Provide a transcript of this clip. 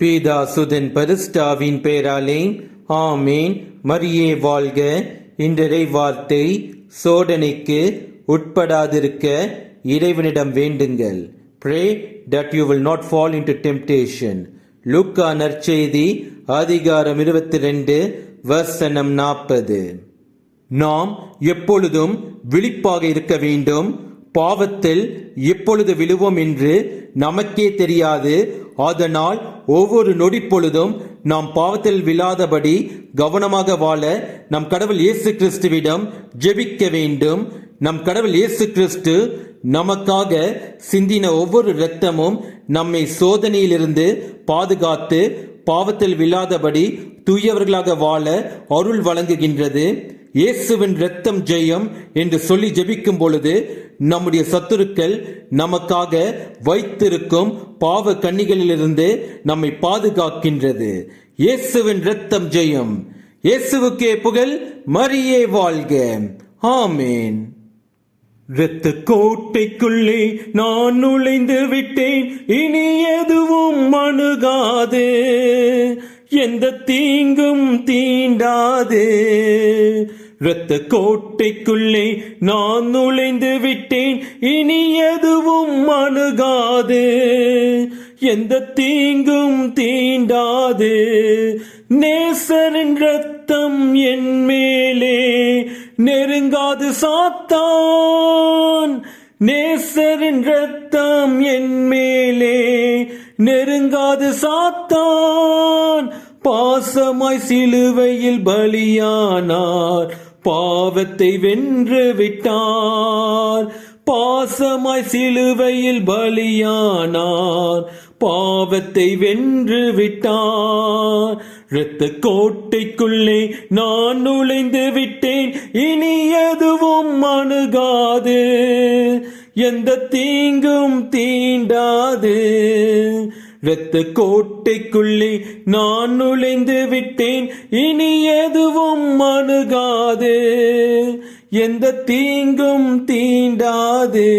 பீதா சுதன் பரிசுத்தாவின் பெயராலே ஆமேன். மரியே வாழ்க. இன்றைய வார்த்தை, சோதனைக்கு உட்படாதிருக்க இறைவனிடம் வேண்டுங்கள். Pray that you will not fall into temptation. லூக்கா நற்செய்தி அதிகாரம் 22 வசனம் 40. நாம் எப்பொழுதும் விழிப்பாக இருக்க வேண்டும். பாவத்தில் எப்பொழுது விழுவோம் என்று நமக்கே தெரியாது. அதனால் ஒவ்வொரு நொடி பொழுதும் நாம் பாவத்தில் விழாதபடி கவனமாக வாழ நம் கடவுள் இயேசு கிறிஸ்துவிடம் ஜெபிக்க வேண்டும். நம் கடவுள் இயேசு கிறிஸ்து நமக்காக சிந்தின ஒவ்வொரு இரத்தமும் நம்மை சோதனையிலிருந்து பாதுகாத்து பாவத்தில் விழாதபடி தூயவர்களாக வாழ அருள் வழங்குகின்றது. இயேசுவின் இரத்தம் ஜெயம் என்று சொல்லி ஜெபிக்கும் பொழுது நம்முடைய சத்துருக்கள் நமக்காக வைத்திருக்கும் பாவ கண்ணிகளிலிருந்து நம்மை பாதுகாக்கின்றது. இயேசுவின் இரத்தம் ஜெயம். இயேசுவுக்கே புகழ். மரியே வாழ்க. ஆமேன். இரத்த கோட்டைக்குள்ளே நான் நுழைந்து விட்டேன், இனி எதுவும் அணுகாது, எந்த தீங்கும் தீண்டாது. இரத்த கோட்டைக்குள்ளே நான் நுழைந்து விட்டேன், இனி எதுவும் அணுகாது, எந்த தீங்கும் தீண்டாது. நேசரின் இரத்தம் என் மேலே நெருங்காது சாத்தான், நேசரின் இரத்தம் என் மேலே நெருங்காது சாத்தான். பாசமாய் சிலுவையில் பலியானார், பாவத்தை வென்று விட்டார். பாசமாய் சிலுவையில் பலியானார், பாவத்தை வென்று விட்டார். இரத்த கோட்டைக்குள்ளே நான் நுழைந்து விட்டேன், இனி எதுவும் அணுகாது, எந்த தீங்கும் தீண்டாது. இரத்த கோட்டைக்குள்ளே நான் நுழைந்து விட்டேன், இனி எதுவும் அணுகாது, எந்த தீங்கும் தீண்டாது.